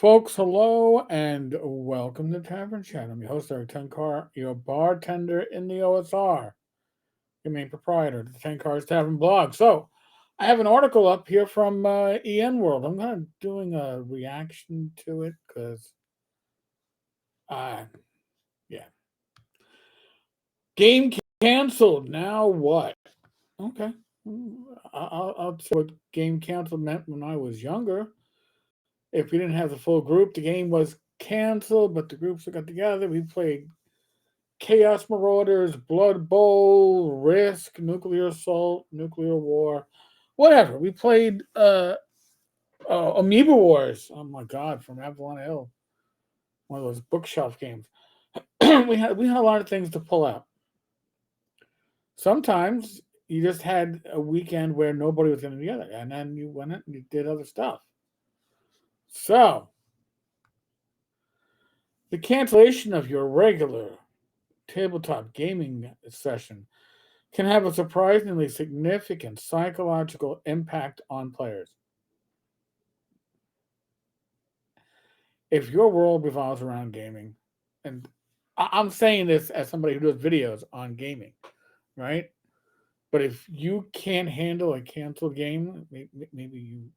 Folks, hello and welcome to Tavern Chat. I'm your host, Eric Tenkar, your bartender in the OSR, your main proprietor of the Tenkars Tavern blog. So, I have an article up here from EN World. I'm kind of doing a reaction to it because, uh, yeah. Game canceled. Now what? Okay. I'll tell you what game canceled meant when I was younger. If we didn't have the full group, the game was canceled, but the groups that got together, we played Chaos Marauders, Blood Bowl, Risk, Nuclear Assault, Nuclear War, whatever. We played Amoeba Wars. Oh my God, from Avalon Hill, one of those bookshelf games. we had a lot of things to pull out. Sometimes you just had a weekend where nobody was in together, and then you went and you did other stuff. So the cancellation of your regular tabletop gaming session can have a surprisingly significant psychological impact on players. If your world revolves around gaming, and I'm saying this as somebody who does videos on gaming, right? But if you can't handle a canceled game, maybe you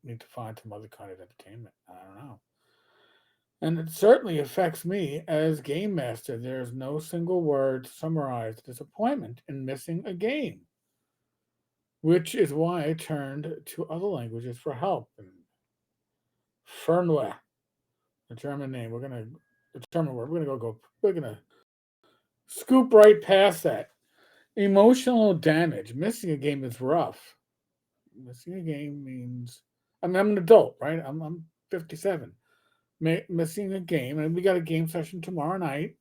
need to find some other kind of entertainment. I don't know. And it certainly affects me as game master. There's no single word to summarize disappointment in missing a game, which is why I turned to other languages for help. And Fernweh, the German name. We're gonna the German word. We're gonna scoop right past that. Emotional damage. Missing a game is rough. Missing a game means I'm an adult, right? I'm 57. Missing a game, and we got a game session tomorrow night.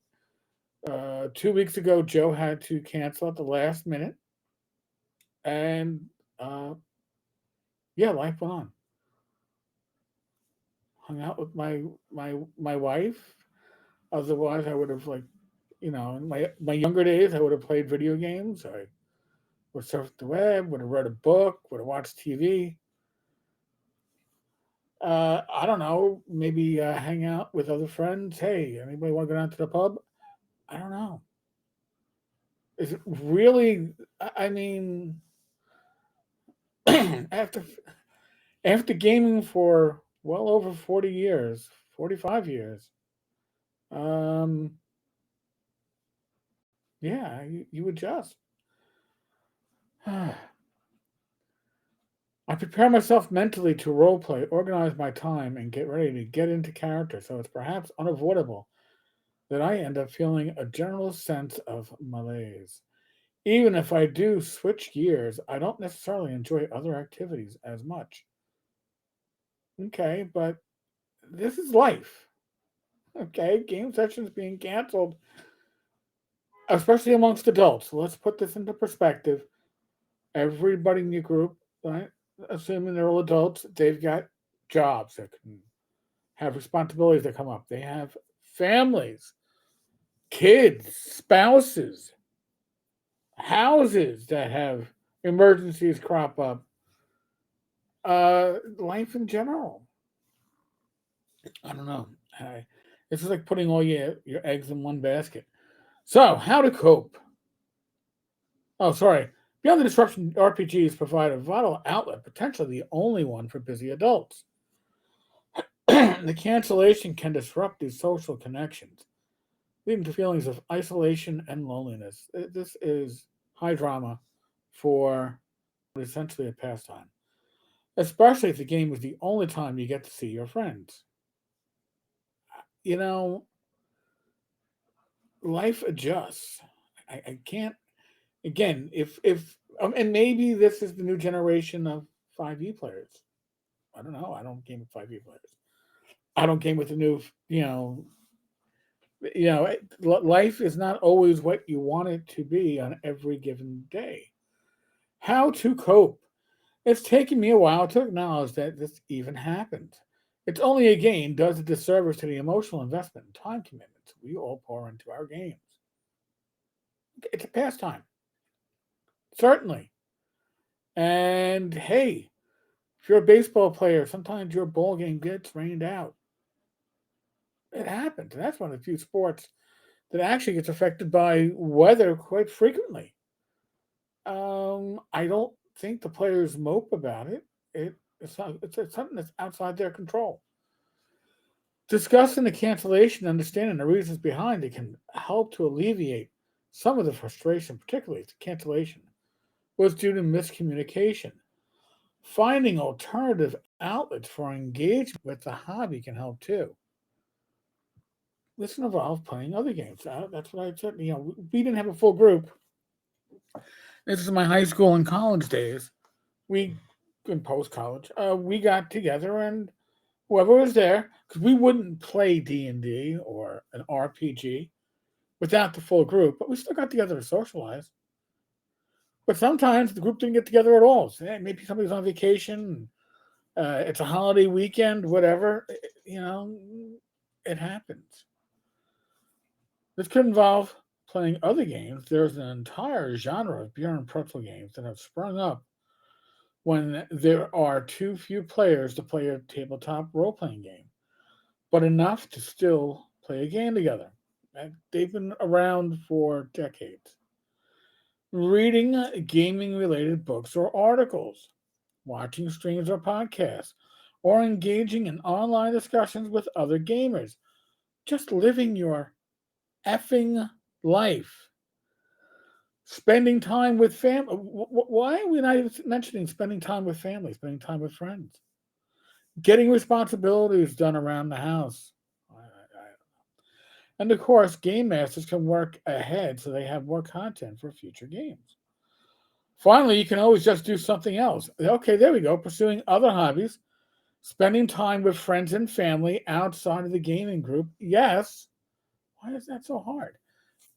2 weeks ago, Joe had to cancel at the last minute, and uh, yeah, life went on. Hung out with my wife. Otherwise, I would have in my younger days, I would have played video games. I would surf the web, would have read a book, would have watched TV. I don't know, maybe hang out with other friends. Hey, anybody want to go down to the pub? I don't know. Is it really? I mean, after after gaming for well over 40 years, 45 years, um, yeah, you adjust. I prepare myself mentally to roleplay, organize my time, and get ready to get into character, so it's perhaps unavoidable that I end up feeling a general sense of malaise. Even if I do switch gears, I don't necessarily enjoy other activities as much. Okay, but this is life. Okay, game sessions being canceled, especially amongst adults. So let's put this into perspective. Everybody in your group, right? Assuming they're all adults, they've got jobs that can have responsibilities that come up. They have families, kids, spouses, houses that have emergencies crop up. Life in general. I don't know. This is like putting all your eggs in one basket. So, how to cope? Oh, sorry. Beyond the disruption, RPGs provide a vital outlet, potentially the only one for busy adults. The cancellation can disrupt these social connections, leading to feelings of isolation and loneliness. This is high drama for essentially a pastime, especially if the game is the only time you get to see your friends. You know, life adjusts. I can't again if and maybe this is the new generation of 5e players. I don't know. I don't game with 5e players. I don't game with the new life is not always what you want it to be on every given day. How to cope? It's taken me a while to acknowledge that this even happened. It's only a game does a disservice to the emotional investment and time commitments we all pour into our games. It's a pastime, certainly. And hey, If you're a baseball player, sometimes your ball game gets rained out. It happens. And that's one of the few sports that actually gets affected by weather quite frequently. I don't think the players mope about it. It's something that's outside their control. Discussing the cancellation, understanding the reasons behind it can help to alleviate some of the frustration, particularly if the cancellation was due to miscommunication. Finding alternative outlets for engagement with the hobby can help too. This involves playing other games. That's what I said. We didn't have a full group. This is my high school and college days. We, in post college, we got together and whoever was there, because we wouldn't play D&D or an RPG without the full group, but we still got together to socialize. But sometimes the group didn't get together at all. So, maybe somebody's on vacation. It's a holiday weekend, whatever. It happens. This could involve playing other games. There's an entire genre of beer and pretzel games that have sprung up when there are too few players to play a tabletop role playing game, but enough to still play a game together. And they've been around for decades. Reading gaming related books or articles, watching streams or podcasts, or engaging in online discussions with other gamers. Just living your effing life. Spending time with family. Why are we not even mentioning spending time with family, spending time with friends? Getting responsibilities done around the house. And of course, game masters can work ahead so they have more content for future games. Finally, you can always just do something else. Okay, there we go. Pursuing other hobbies, spending time with friends and family outside of the gaming group. Yes. Why is that so hard?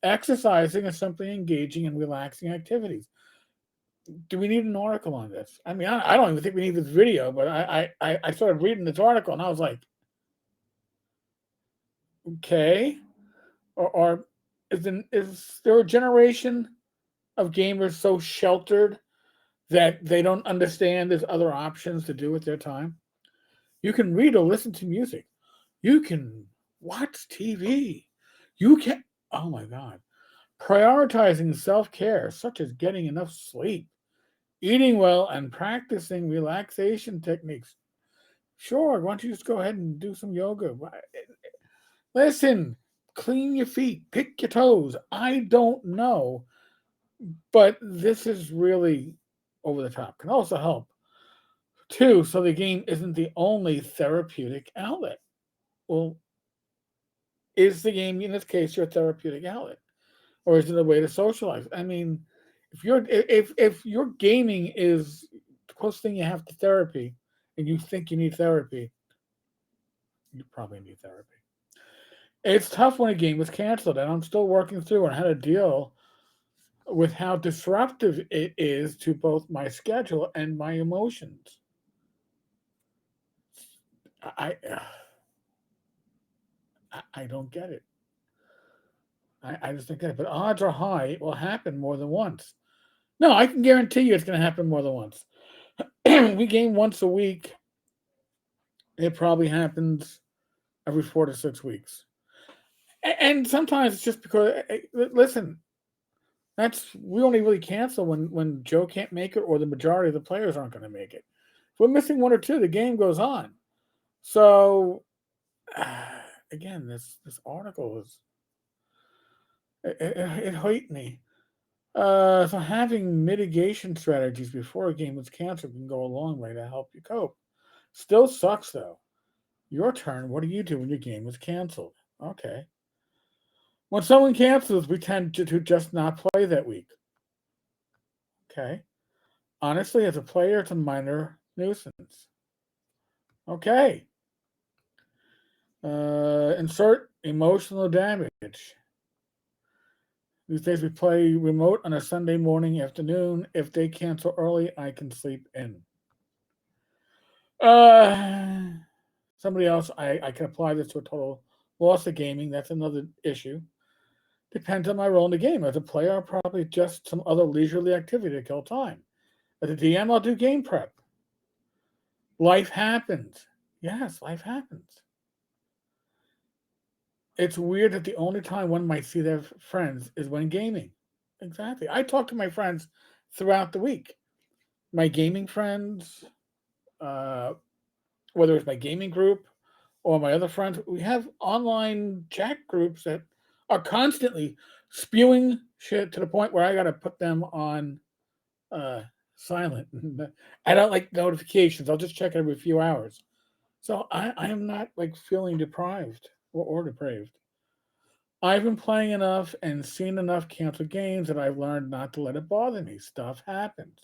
Exercising is simply engaging in relaxing activities. Do we need an article on this? I mean, I don't even think we need this video, but I started reading this article and I was like, okay. Or is there a generation of gamers so sheltered that they don't understand there's other options to do with their time? You can read or listen to music. You can watch TV. You can, oh my God, prioritizing self care, such as getting enough sleep, eating well, and practicing relaxation techniques. Sure, why don't you just go ahead and do some yoga? Listen, clean your feet, pick your toes. I don't know, but this is really over the top. Can also help too, so the game isn't the only therapeutic outlet. Well, is the game in this case your therapeutic outlet, or is it a way to socialize? I mean, if your gaming is the closest thing you have to therapy, and you think you need therapy, you probably need therapy. It's tough when a game is canceled, and I'm still working through on how to deal with how disruptive it is to both my schedule and my emotions. I I don't get it. I just don't get it. But odds are high it will happen more than once. No, I can guarantee you it's going to happen more than once. We game once a week. It probably happens every 4 to 6 weeks. And sometimes it's just because, listen, we only really cancel when Joe can't make it or the majority of the players aren't going to make it. If we're missing one or two, the game goes on. So, again, this article it hurt me. So having mitigation strategies before a game is canceled can go a long way to help you cope. Still sucks though. Your turn. What do you do when your game is canceled? Okay. When someone cancels, we tend to just not play that week. Okay. Honestly, as a player, it's a minor nuisance. Okay. Insert emotional damage. These days we play remote on a Sunday morning afternoon. If they cancel early, I can sleep in. Uh, Somebody else, I can apply this to a total loss of gaming. That's another issue. Depends on my role in the game. As a player, probably just some other leisurely activity to kill time. As a DM, I'll do game prep. Life happens. Yes, life happens. It's weird that the only time one might see their friends is when gaming. Exactly. I talk to my friends throughout the week. My gaming friends, uh, whether it's my gaming group or my other friends, we have online chat groups that are constantly spewing shit to the point where I got to put them on uh, silent. I don't like notifications. I'll just check every few hours. So I am not like feeling deprived or depraved. I've been playing enough and seen enough canceled games that I've learned not to let it bother me. Stuff happens.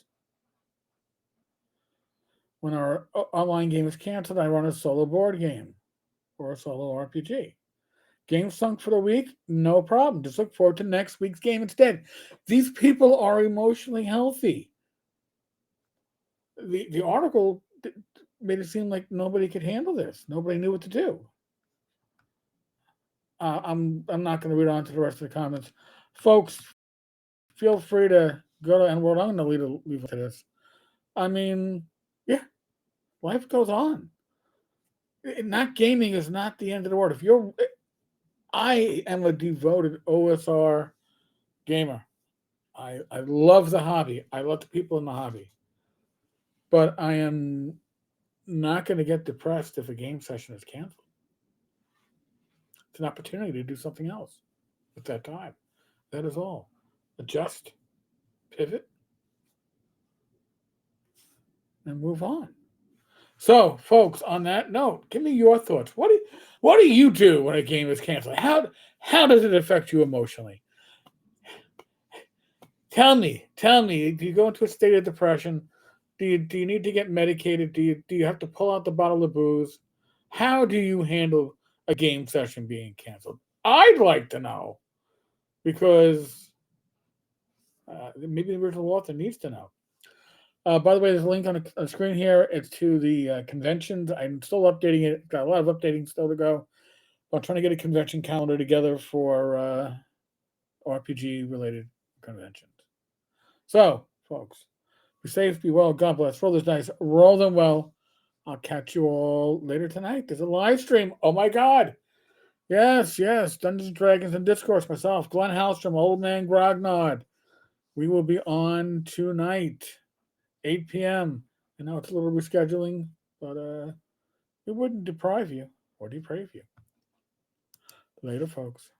When our online game is canceled, I run a solo board game or a solo RPG. Game sunk for the week, no problem. Just look forward to next week's game instead. These people are emotionally healthy. The article made it seem like nobody could handle this. Nobody knew what to do. I'm not going to read on to the rest of the comments, folks. Feel free to go to N World. I'm going to leave to this. I mean, yeah, life goes on. Not gaming is not the end of the world. If you're, I am a devoted OSR gamer. I love the hobby. I love the people in the hobby. But I am not going to get depressed if a game session is canceled. It's an opportunity to do something else with that time. That is all. Adjust, pivot, and move on. So, folks, on that note, give me your thoughts. What do you do when a game is canceled? How does it affect you emotionally? Tell me. Do you go into a state of depression? Do you need to get medicated? Do you have to pull out the bottle of booze? How do you handle a game session being canceled? I'd like to know because maybe the original author needs to know. By the way, there's a link on the screen here. It's to the conventions. I'm still updating it. Got a lot of updating still to go. I'm trying to get a convention calendar together for RPG related conventions. So, folks, be safe, be well, God bless. Roll those dice, roll them well. I'll catch you all later tonight. There's a live stream. Oh my God. Yes. Dungeons and Dragons and Discourse. Myself, Glenn Hallstrom, Old Man Grognard. We will be on tonight, 8 p.m. I know it's a little rescheduling, but it wouldn't deprive you or deprave you. Later, folks.